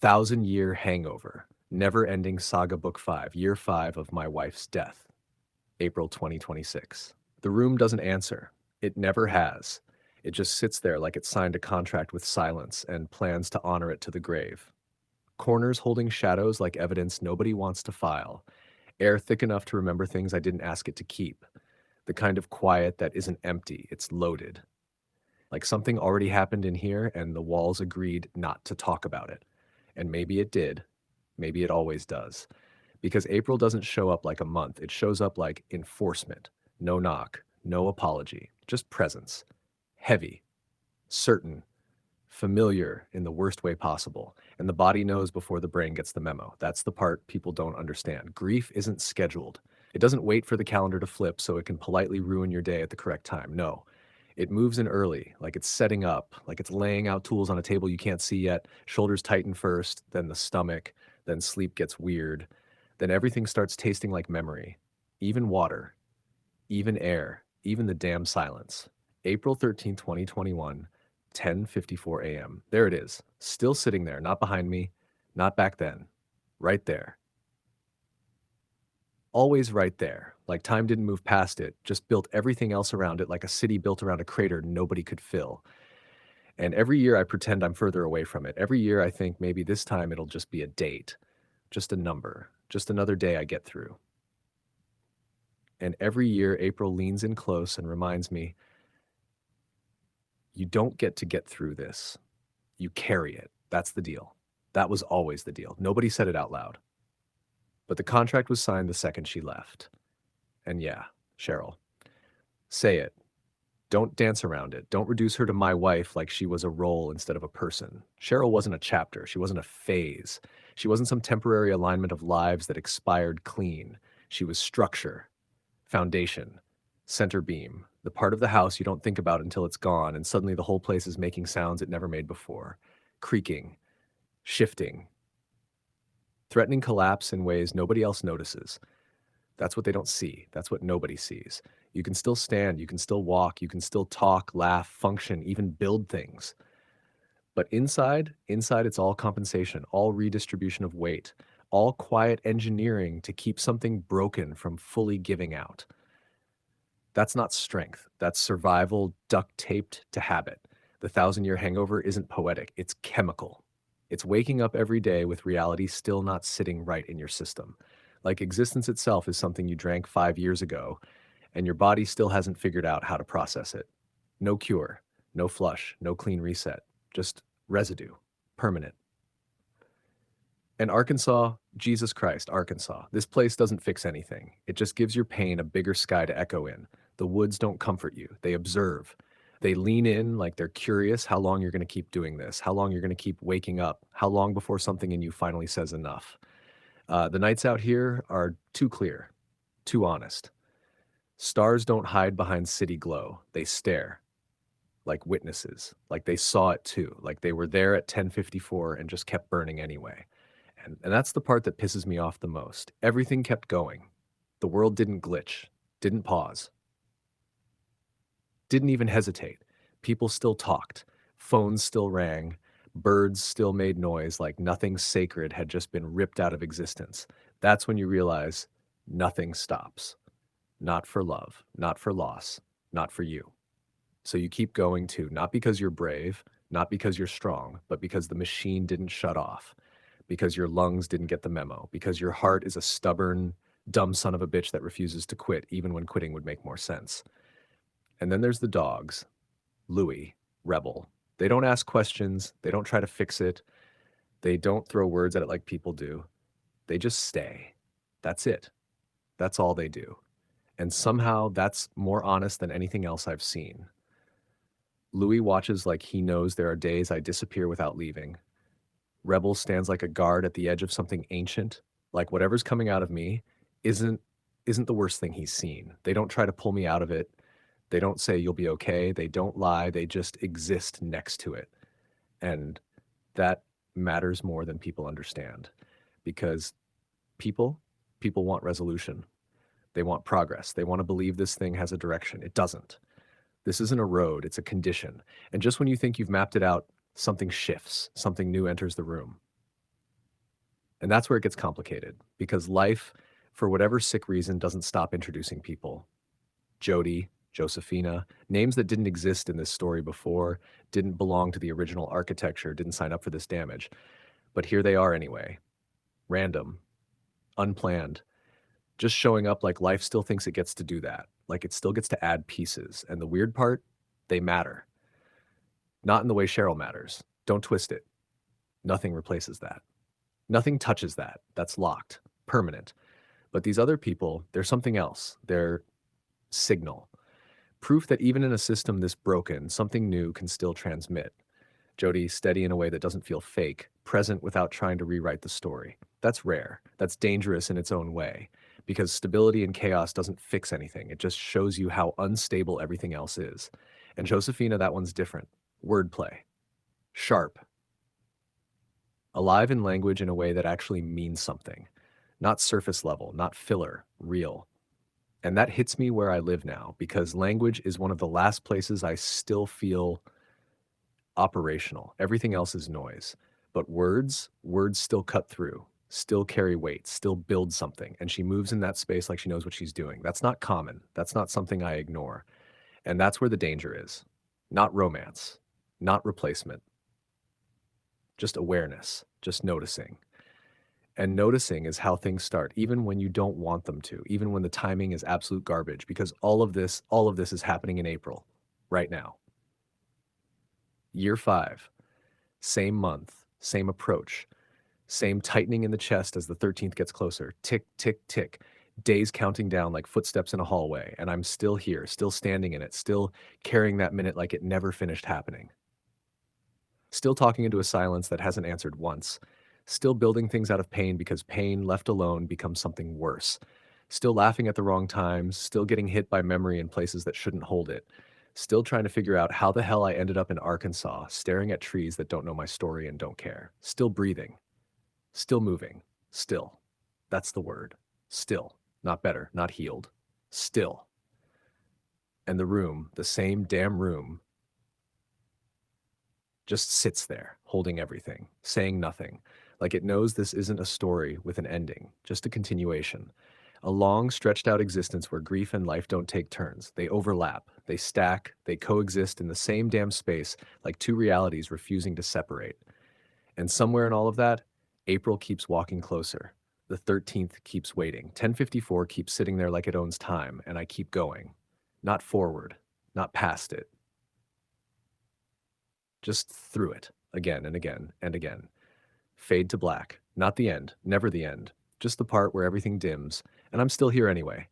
Thousand Year Hangover. Never Ending Saga Book 5, Year 5 of My Wife's Death. April 2026. The room doesn't answer. It never has. It just sits there like it signed a contract with silence and plans to honor it to the grave. Corners holding shadows like evidence nobody wants to file. Air thick enough to remember things I didn't ask it to keep. The kind of quiet that isn't empty, it's loaded. Like something already happened in here and the walls agreed not to talk about it. And maybe it did. Maybe it always does. Because April doesn't show up like a month. It shows up like enforcement. No knock, no apology, just presence. Heavy, certain, familiar in the worst way possible. And the body knows before the brain gets the memo. That's the part people don't understand. Grief isn't scheduled. It doesn't wait for the calendar to flip so it can politely ruin your day at the correct time. No. It moves in early, like it's setting up, like it's laying out tools on a table you can't see yet. Shoulders tighten first, then the stomach, then sleep gets weird. Then everything starts tasting like memory. Even water, even air, even the damn silence. April 13th, 2021, 10:54 a.m. There it is, still sitting there, not behind me, not back then, right there. Always right there, like time didn't move past it, just built everything else around it like a city built around a crater nobody could fill. And every year I pretend I'm further away from it. Every year I think maybe this time it'll just be a date, just a number, just another day I get through. And every year April leans in close and reminds me, you don't get through this. You carry it. That's the deal. That was always the deal. Nobody said it out loud. But the contract was signed the second she left. And yeah, Cheryl, say it. Don't dance around it. Don't reduce her to my wife like she was a role instead of a person. Cheryl wasn't a chapter. She wasn't a phase. She wasn't some temporary alignment of lives that expired clean. She was structure, foundation, center beam, the part of the house you don't think about until it's gone, and suddenly the whole place is making sounds it never made before, creaking, shifting, threatening collapse in ways nobody else notices. That's what they don't see. That's what nobody sees. You can still stand, you can still walk, you can still talk, laugh, function, even build things. But inside it's all compensation, all redistribution of weight, all quiet engineering to keep something broken from fully giving out. That's not strength. That's survival duct taped to habit. The thousand-year hangover isn't poetic, it's chemical. It's waking up every day with reality still not sitting right in your system. Like existence itself is something you drank 5 years ago, and your body still hasn't figured out how to process it. No cure, no flush, no clean reset, just residue, permanent. And Arkansas, Jesus Christ, Arkansas, this place doesn't fix anything. It just gives your pain a bigger sky to echo in. The woods don't comfort you, they observe. They lean in like they're curious how long you're going to keep doing this, how long you're going to keep waking up, how long before something in you finally says enough. The nights out here are too clear, too honest. Stars don't hide behind city glow, they stare like witnesses, like they saw it too, like they were there at 10:54 and just kept burning anyway. And that's the part that pisses me off the most. Everything kept going. The world didn't glitch, didn't pause, didn't even hesitate. People still talked, phones still rang, birds still made noise like nothing sacred had just been ripped out of existence. That's when you realize nothing stops. Not for love, not for loss, not for you. So you keep going too, not because you're brave, not because you're strong, but because the machine didn't shut off, because your lungs didn't get the memo, because your heart is a stubborn, dumb son of a bitch that refuses to quit, even when quitting would make more sense. And then there's the dogs, Louie, Rebel. They don't ask questions, they don't try to fix it, they don't throw words at it like people do. They just stay. That's it. That's all they do. And somehow that's more honest than anything else I've seen. Louis watches like he knows there are days I disappear without leaving. Rebel stands like a guard at the edge of something ancient, like whatever's coming out of me isn't isn't the worst thing he's seen. They don't try to pull me out of it. They don't say you'll be okay. They don't lie. They just exist next to it. And that matters more than people understand because people people want resolution. They want progress. They want to believe this thing has a direction. It doesn't. This isn't a road, it's a condition. And just when you think you've mapped it out, something shifts, something new enters the room. And that's where it gets complicated because life, for whatever sick reason, doesn't stop introducing people. Jody, Josephina, names that didn't exist in this story before, didn't belong to the original architecture, didn't sign up for this damage. But here they are anyway. Random, unplanned, just showing up like life still thinks it gets to do that. Like it still gets to add pieces. And the weird part, they matter. Not in the way Cheryl matters. Don't twist it. Nothing replaces that. Nothing touches that. That's locked, permanent. But these other people, they're something else. They're signal. Proof that even in a system this broken, something new can still transmit. Jody steady in a way that doesn't feel fake, present without trying to rewrite the story. That's rare. That's dangerous in its own way, because stability in chaos doesn't fix anything. It just shows you how unstable everything else is. And Josephina, that one's different. Wordplay. Sharp. Alive in language in a way that actually means something. Not surface level, not filler, real. And that hits me where I live now, because language is one of the last places I still feel operational. Everything else is noise. But words still cut through, still carry weight, still build something. And she moves in that space like she knows what she's doing. That's not common. That's not something I ignore. And that's where the danger is. Not romance, not replacement, just awareness, just noticing. And noticing is how things start, even when you don't want them to, even when the timing is absolute garbage, because all of this is happening in April, right now. Year 5, same month, same approach, same tightening in the chest as the 13th gets closer. Tick, tick, tick. Days counting down like footsteps in a hallway, and I'm still here, still standing in it, still carrying that minute like it never finished happening. Still talking into a silence that hasn't answered once. Still building things out of pain because pain left alone becomes something worse. Still laughing at the wrong times, still getting hit by memory in places that shouldn't hold it. Still trying to figure out how the hell I ended up in Arkansas, staring at trees that don't know my story and don't care. Still breathing. Still moving. Still. That's the word. Still. Not better, not healed. Still. And the room, the same damn room, just sits there, holding everything, saying nothing, like it knows this isn't a story with an ending, just a continuation. A long, stretched out existence where grief and life don't take turns. They overlap, they stack, they coexist in the same damn space, like two realities refusing to separate. And somewhere in all of that, April keeps walking closer. The 13th keeps waiting. 1054 keeps sitting there like it owns time, and I keep going. Not forward, not past it, just through it, again and again and again. Fade to black. Not the end, never the end. Just the part where everything dims, and I'm still here anyway.